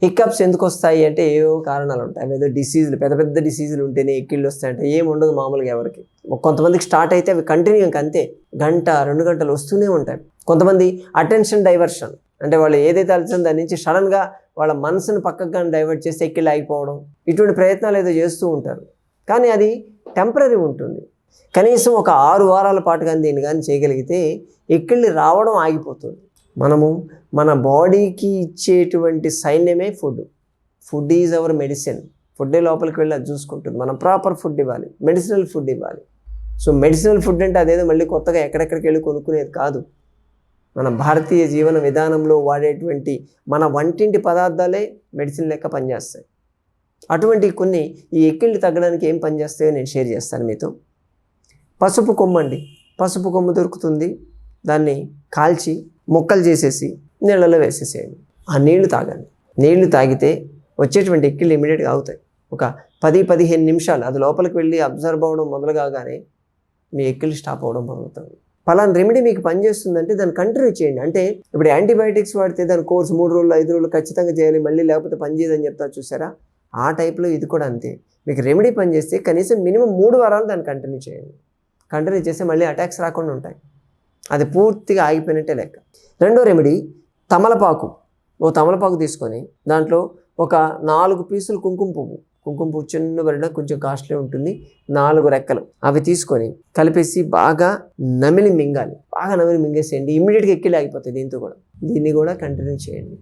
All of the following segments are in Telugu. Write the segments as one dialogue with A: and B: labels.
A: హిక్కప్స్ ఎందుకు వస్తాయి అంటే ఏవో కారణాలు ఉంటాయి. ఏదో డిసీజులు, పెద్ద పెద్ద డిసీజులు ఉంటేనే ఎక్కిళ్ళు వస్తాయంటే ఏమి ఉండదు మామూలుగా ఎవరికి. కొంతమందికి స్టార్ట్ అయితే అవి కంటిన్యూ ఇంక అంతే, గంట 2 గంటలు వస్తూనే ఉంటాయి. కొంతమంది అటెన్షన్ డైవర్షన్ అంటే వాళ్ళు ఏదైతే ఆలోచన దాని నుంచి సడన్గా వాళ్ళ మనసును పక్కకు కానీ డైవర్ట్ చేస్తే ఎక్కిళ్ళు ఆగిపోవడం, ఇటువంటి ప్రయత్నాలు ఏదో చేస్తూ ఉంటారు. కానీ అది టెంపరీ ఉంటుంది. కనీసం ఒక 6 వారాల పాటు కానీ దీన్ని కానీ చేయగలిగితే ఎక్కిళ్ళు రావడం ఆగిపోతుంది. మనము మన బాడీకి ఇచ్చేటువంటి సైన్యమే food. Food is our medicine. ఫుడ్డే లోపలికి వెళ్ళి అది చూసుకుంటుంది. మనం ప్రాపర్ ఫుడ్ ఇవ్వాలి, మెడిసినల్ ఫుడ్ ఇవ్వాలి. సో మెడిసినల్ ఫుడ్ అంటే అదేదో మళ్ళీ కొత్తగా ఎక్కడెక్కడికి వెళ్ళి కొనుక్కునేది కాదు. మన భారతీయ జీవన విధానంలో వాడేటువంటి మన వంటింటి పదార్థాలే మెడిసిన్ లెక్క పనిచేస్తాయి. అటువంటి కొన్ని ఈ ఎక్కిళ్ళు తగ్గడానికి ఏం పనిచేస్తాయో నేను షేర్ చేస్తాను మీతో. పసుపు కొమ్ము అండి. పసుపు కొమ్ము దొరుకుతుంది. దాన్ని కాల్చి ముక్కలు చేసేసి నీళ్ళలో వేసేసేయండి. ఆ నీళ్లు తాగండి. నీళ్లు తాగితే వచ్చేటువంటి ఎక్కిళ్ళు ఇమీడియట్గా అవుతాయి. ఒక 10-15 నిమిషాలు అది లోపలికి వెళ్ళి అబ్జర్వ్ అవ్వడం మొదలు కాగానే మీ ఎక్కిళ్ళు స్టాప్ అవ్వడం మొదలవుతుంది. పలానా రెమెడీ మీకు పనిచేస్తుందంటే దాన్ని కంటిన్యూ చేయండి. అంటే ఇప్పుడు యాంటీబయాటిక్స్ వాడితే దాని కోర్స్ 3 రోజులు 5 రోజులు ఖచ్చితంగా చేయాలి, మళ్ళీ లేకపోతే పని చేయదని చెప్తారు చూసారా, ఆ టైప్లో ఇది కూడా అంతే. మీకు రెమెడీ పనిచేస్తే కనీసం మినిమం 3 వారాలు దాన్ని కంటిన్యూ చేయండి. కంటిన్యూ చేస్తే మళ్ళీ అటాక్స్ రాకుండా ఉంటాయి. అది పూర్తిగా ఆగిపోయినట్టే లెక్క. రెండో రెమెడీ తమలపాకు. తమలపాకు తీసుకొని దాంట్లో ఒక 4 పీసులు కుంకుమ పువ్వు చిన్న బరిన కొంచెం కాస్ట్లీ ఉంటుంది, 4 రెక్కలు అవి తీసుకొని కలిపేసి బాగా నమిలి మింగాలి. బాగా నమిలి మింగేసేయండి. ఇమ్మీడియట్గా ఎక్కిళ్ళు ఆగిపోతాయి. దీన్ని కూడా కంటిన్యూ చేయండి.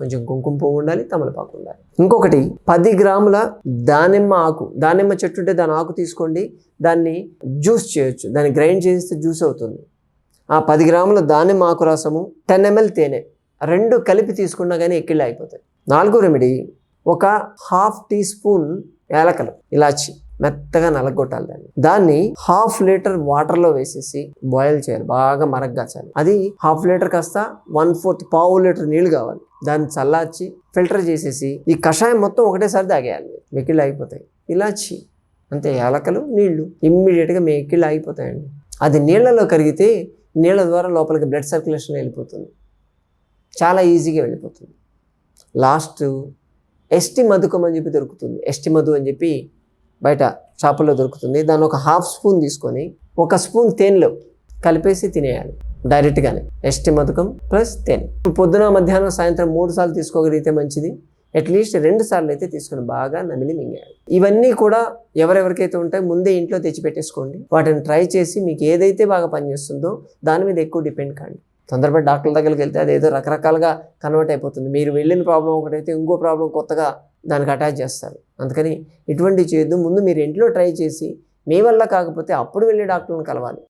A: కొంచెం కుంకుమ పువ్వు ఉండాలి, తమలపాకు ఉండాలి. ఇంకొకటి 10 గ్రాముల దానిమ్మ ఆకు. దానిమ్మ చెట్టు ఉంటే దాని ఆకు తీసుకోండి, దాన్ని జ్యూస్ చేయొచ్చు. దాన్ని గ్రైండ్ చేస్తే జ్యూస్ అవుతుంది. ఆ 10 గ్రాముల దానిమ్మ ఆకు రసము, 10 ml తేనె 2 కలిపి తీసుకున్నా కానీ ఎక్కిళ్ళు అయిపోతాయి. 4వ రెమెడీ ఒక 1/2 టీ స్పూన్ యాలకలు, ఇలాచి మెత్తగా నలగొట్టాలి. దాన్ని 1/2 లీటర్ వాటర్లో వేసేసి బాయిల్ చేయాలి. బాగా మరగ్గాచాలి. అది 1/2 లీటర్ కాస్త 1/4 పావు లీటర్ నీళ్ళు కావాలి. దాన్ని చల్లార్చి ఫిల్టర్ చేసేసి ఈ కషాయం మొత్తం ఒకటేసారి తాగేయాలి. ఎక్కిళ్ళు అయిపోతాయి. ఇలాచి అంతే, యాలకలు, నీళ్లు, ఇమ్మీడియట్గా మీ ఎక్కిళ్ళు ఆగిపోతాయండి. అది నీళ్లలో కరిగితే నీళ్ళ ద్వారా లోపలికి బ్లడ్ సర్క్యులేషన్ వెళ్ళిపోతుంది. చాలా ఈజీగా వెళ్ళిపోతుంది. లాస్ట్ ఎస్టి మధుకం అని చెప్పి దొరుకుతుంది. ఎస్టి మధు అని చెప్పి బయట షాపుల్లో దొరుకుతుంది. దాన్ని ఒక 1/2 స్పూన్ తీసుకొని 1 స్పూన్ తేనెలో కలిపేసి తినేయాలి డైరెక్ట్గానే. ఎస్టి మధుకం ప్లస్ తేనె. పొద్దున, మధ్యాహ్నం, సాయంత్రం 3 సార్లు తీసుకోగలిగితే మంచిది. అట్లీస్ట్ 2 సార్లు అయితే తీసుకొని బాగా నమిలి మింగేయాలి. ఇవన్నీ కూడా ఎవరెవరికైతే ఉంటాయో ముందే ఇంట్లో తెచ్చిపెట్టేసుకోండి. వాటిని ట్రై చేసి మీకు ఏదైతే బాగా పనిచేస్తుందో దాని మీద ఎక్కువ డిపెండ్ కాండి. తొందరపడి డాక్టర్ల దగ్గరికి వెళ్తే అది ఏదో రకరకాలుగా కన్వర్ట్ అయిపోతుంది. మీరు వెళ్ళిన ప్రాబ్లం ఒకటైతే ఇంకో ప్రాబ్లం కొత్తగా దానికి అటాచ్ చేస్తారు. అందుకని ఇటువంటివి చేయొద్దు. ముందు మీరు ఇంట్లో ట్రై చేసి మీ వల్ల కాకపోతే అప్పుడు వెళ్ళి డాక్టర్ని కలవాలి.